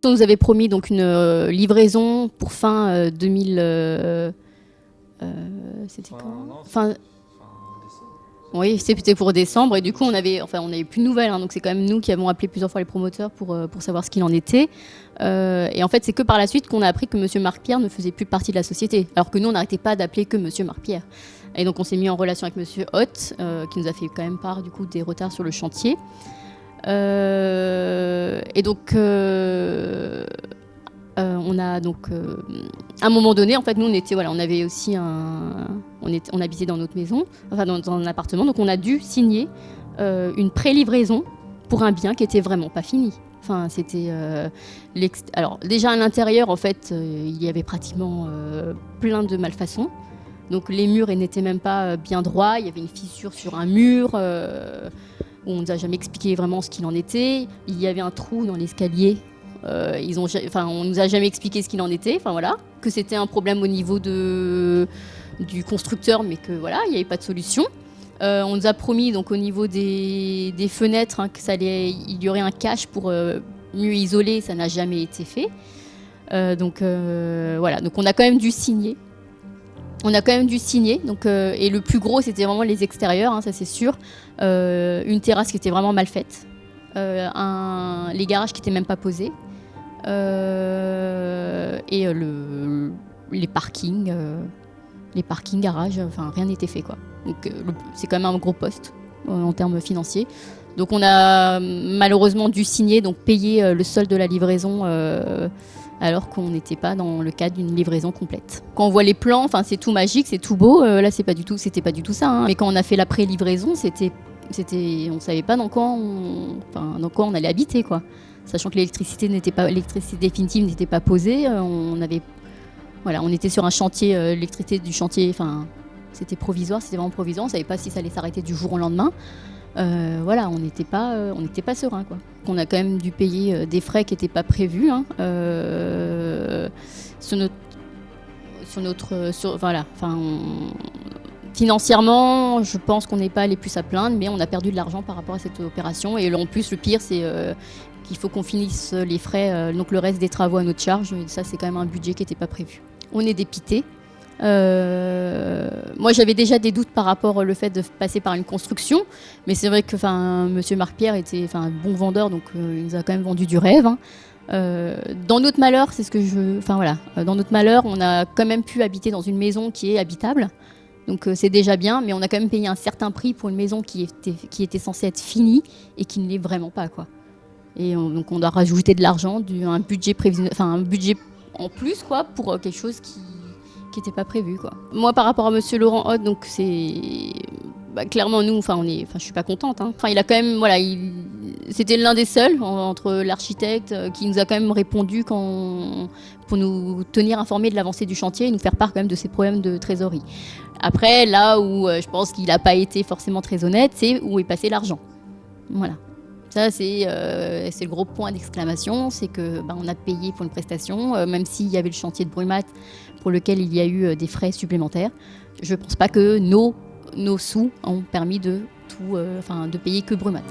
On nous avait promis donc une livraison pour fin 2000. C'était quand fin, oui, c'était pour décembre et du coup on avait plus de nouvelles, hein, donc c'est quand même nous qui avons appelé plusieurs fois les promoteurs pour savoir ce qu'il en était. Et en fait c'est que par la suite qu'on a appris que Monsieur Marc-Pierre ne faisait plus partie de la société, alors que nous on n'arrêtait pas d'appeler que Monsieur Marc-Pierre. Et donc on s'est mis en relation avec Monsieur Hott, qui nous a fait quand même part du coup des retards sur le chantier. Et donc on a donc à un moment donné, en fait, nous on avait aussi on habitait dans notre maison, enfin dans un appartement, donc on a dû signer une pré-livraison pour un bien qui était vraiment pas fini. Enfin, c'était alors déjà à l'intérieur, en fait, il y avait pratiquement plein de malfaçons. Donc les murs n'étaient même pas bien droits. Il y avait une fissure sur un mur. On nous a jamais expliqué vraiment ce qu'il en était. Il y avait un trou dans l'escalier. On nous a jamais expliqué ce qu'il en était. Enfin voilà, que c'était un problème au niveau du constructeur, mais que voilà, il n'y avait pas de solution. On nous a promis donc au niveau des fenêtres, hein, il y aurait un cache pour mieux isoler. Ça n'a jamais été fait. Donc voilà, donc on a quand même dû signer. Donc, et le plus gros, c'était vraiment les extérieurs, hein, ça c'est sûr. Une terrasse qui était vraiment mal faite. Les garages qui n'étaient même pas posés. Et les parkings, garages, enfin rien n'était fait, quoi. Donc c'est quand même un gros poste en termes financiers. Donc on a malheureusement dû signer, donc payer le solde de la livraison alors qu'on n'était pas dans le cadre d'une livraison complète. Quand on voit les plans, c'est tout magique, c'est tout beau. Là, c'était pas du tout ça, hein. Mais quand on a fait la pré-livraison, on savait pas dans quoi on allait habiter, quoi. Sachant que l'électricité définitive n'était pas posée. On était sur un chantier, l'électricité du chantier, c'était provisoire, c'était vraiment provisoire. On savait pas si ça allait s'arrêter du jour au lendemain. On n'était pas serein, quoi. On a quand même dû payer des frais qui n'étaient pas prévus, hein, financièrement, je pense qu'on n'est pas les plus à plaindre, mais on a perdu de l'argent par rapport à cette opération. Et en plus, le pire, c'est qu'il faut qu'on finisse les frais, donc le reste des travaux à notre charge. Et ça, c'est quand même un budget qui n'était pas prévu. On est dépité. Moi j'avais déjà des doutes par rapport au fait de passer par une construction, mais c'est vrai que Monsieur Marc-Pierre était un bon vendeur, donc il nous a quand même vendu du rêve, hein. Dans notre malheur, dans notre malheur, on a quand même pu habiter dans une maison qui est habitable, donc c'est déjà bien, mais on a quand même payé un certain prix pour une maison qui était censée être finie et qui ne l'est vraiment pas, quoi. Et donc on doit rajouter de l'argent, un budget en plus, quoi, pour quelque chose qui n'était pas prévu, quoi. Moi, par rapport à Monsieur Laurent Hott, donc c'est clairement nous, je suis pas contente, hein. Il a quand même, c'était l'un des seuls entre l'architecte qui nous a quand même répondu pour nous tenir informés de l'avancée du chantier et nous faire part quand même de ses problèmes de trésorerie. Après, là où je pense qu'il n'a pas été forcément très honnête, c'est où est passé l'argent. Voilà. Ça, c'est le gros point d'exclamation, c'est qu'on a payé pour une prestation, même s'il y avait le chantier de Brumat pour lequel il y a eu des frais supplémentaires. Je ne pense pas que nos sous ont permis de payer que Brumat.